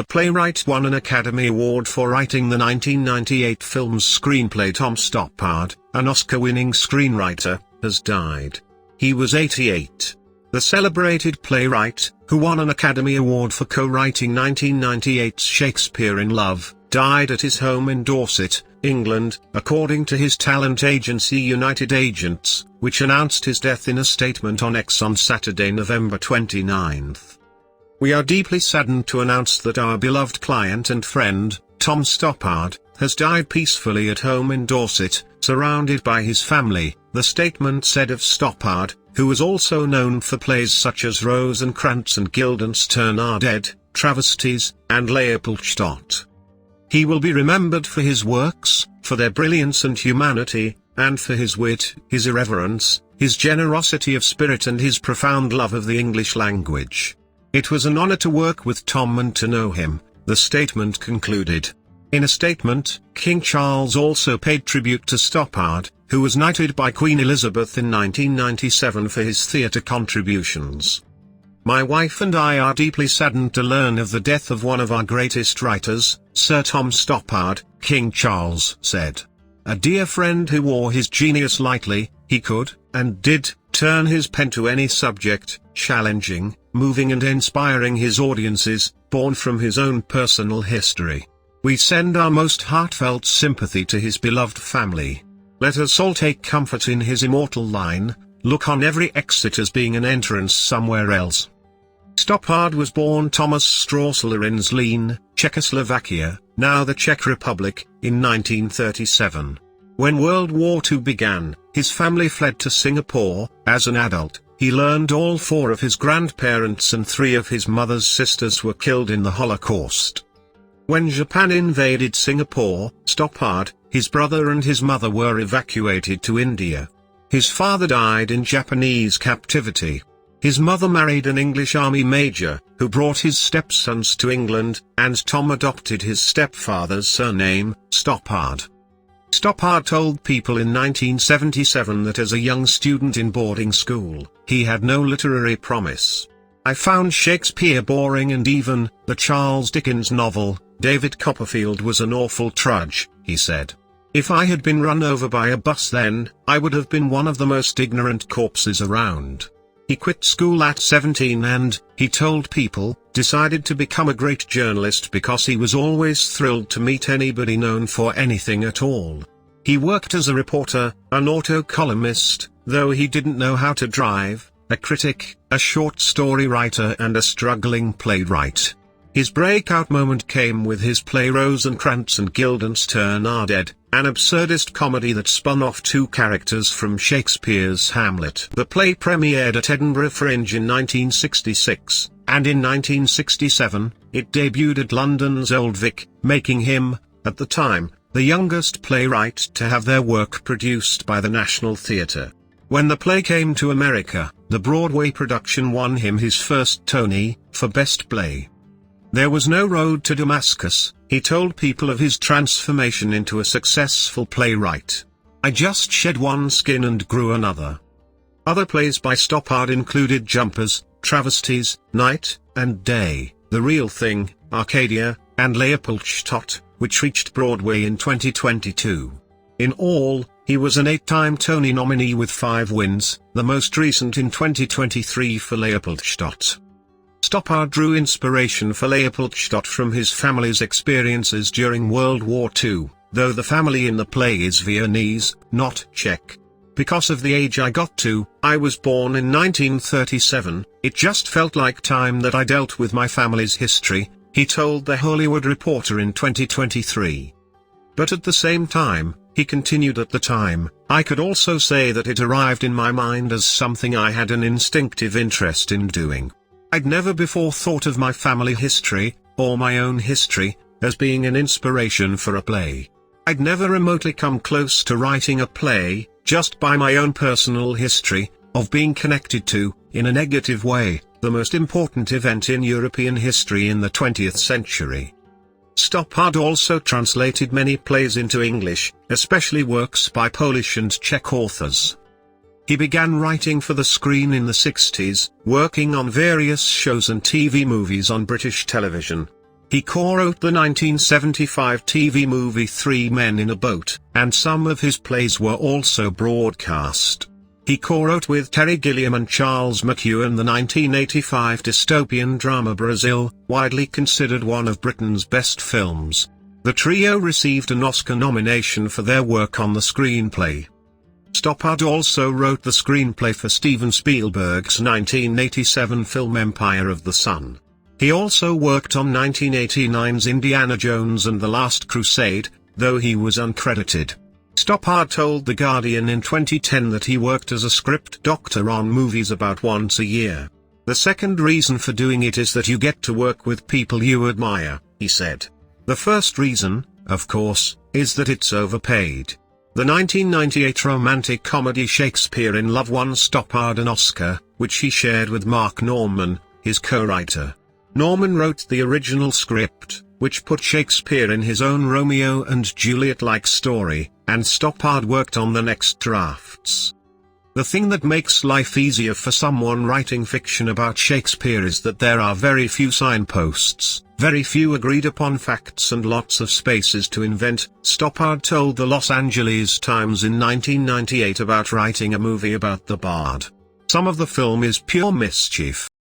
The playwright won an Academy Award for writing the 1998 film's screenplay. Tom Stoppard, an Oscar-winning screenwriter, has died. He was 88. The celebrated playwright, who won an Academy Award for co-writing 1998's Shakespeare in Love, died at his home in Dorset, England, according to his talent agency United Agents, which announced his death in a statement on X on Saturday, November 29. We are deeply saddened to announce that our beloved client and friend, Tom Stoppard, has died peacefully at home in Dorset, surrounded by his family, the statement said of Stoppard, who was also known for plays such as Rosencrantz and Guildenstern Are Dead, Travesties, and Leopoldstadt. He will be remembered for his works, for their brilliance and humanity, and for his wit, his irreverence, his generosity of spirit and his profound love of the English language. It was an honor to work with Tom and to know him, the statement concluded. In a statement, King Charles also paid tribute to Stoppard, who was knighted by Queen Elizabeth in 1997 for his theatre contributions. My wife and I are deeply saddened to learn of the death of one of our greatest writers, Sir Tom Stoppard, King Charles said. A dear friend who wore his genius lightly, he could, and did, turn his pen to any subject, challenging, moving and inspiring his audiences, born from his own personal history. We send our most heartfelt sympathy to his beloved family. Let us all take comfort in his immortal line, look on every exit as being an entrance somewhere else. Stoppard was born Thomas Straussler in Zlín, Czechoslovakia, now the Czech Republic, in 1937. When World War II began, his family fled to Singapore. As an adult, he learned all four of his grandparents and three of his mother's sisters were killed in the Holocaust. When Japan invaded Singapore, Stoppard, his brother and his mother were evacuated to India. His father died in Japanese captivity. His mother married an English army major, who brought his stepsons to England, and Tom adopted his stepfather's surname, Stoppard. Stoppard told people in 1977 that as a young student in boarding school, he had no literary promise. I found Shakespeare boring and even the Charles Dickens novel, David Copperfield, was an awful trudge, he said. If I had been run over by a bus then, I would have been one of the most ignorant corpses around. He quit school at 17 and, he told people, decided to become a great journalist because he was always thrilled to meet anybody known for anything at all. He worked as a reporter, an auto columnist, though he didn't know how to drive, a critic, a short story writer and a struggling playwright. His breakout moment came with his play Rosencrantz and Guildenstern Are Dead, an absurdist comedy that spun off two characters from Shakespeare's Hamlet. The play premiered at Edinburgh Fringe in 1966, and in 1967, it debuted at London's Old Vic, making him, at the time, the youngest playwright to have their work produced by the National Theatre. When the play came to America, the Broadway production won him his first Tony, for Best Play. There was no road to Damascus, he told people of his transformation into a successful playwright. I just shed one skin and grew another. Other plays by Stoppard included Jumpers, Travesties, Night and Day, The Real Thing, Arcadia, and Leopoldstadt, which reached Broadway in 2022. In all, he was an 8-time Tony nominee with 5 wins, the most recent in 2023 for Leopoldstadt. Stoppard drew inspiration for Leopoldstadt from his family's experiences during World War II, though the family in the play is Viennese, not Czech. Because of the age I got to, I was born in 1937, it just felt like time that I dealt with my family's history, he told The Hollywood Reporter in 2023. But at the same time, he continued, at the time, I could also say that it arrived in my mind as something I had an instinctive interest in doing. I'd never before thought of my family history, or my own history, as being an inspiration for a play. I'd never remotely come close to writing a play, just by my own personal history, of being connected to, in a negative way, the most important event in European history in the 20th century. Stoppard also translated many plays into English, especially works by Polish and Czech authors. He began writing for the screen in the 60s, working on various shows and TV movies on British television. He co-wrote the 1975 TV movie Three Men in a Boat, and some of his plays were also broadcast. He co-wrote with Terry Gilliam and Charles McEwan the 1985 dystopian drama Brazil, widely considered one of Britain's best films. The trio received an Oscar nomination for their work on the screenplay. Stoppard also wrote the screenplay for Steven Spielberg's 1987 film Empire of the Sun. He also worked on 1989's Indiana Jones and the Last Crusade, though he was uncredited. Stoppard told The Guardian in 2010 that he worked as a script doctor on movies about once a year. "The second reason for doing it is that you get to work with people you admire," he said. "The first reason, of course, is that it's overpaid." The 1998 romantic comedy Shakespeare in Love won Stoppard an Oscar, which he shared with Mark Norman, his co-writer. Norman wrote the original script, which put Shakespeare in his own Romeo and Juliet-like story, and Stoppard worked on the next drafts. The thing that makes life easier for someone writing fiction about Shakespeare is that there are very few signposts, very few agreed-upon facts and lots of spaces to invent, Stoppard told the Los Angeles Times in 1998 about writing a movie about the bard. "Some of the film is pure mischief.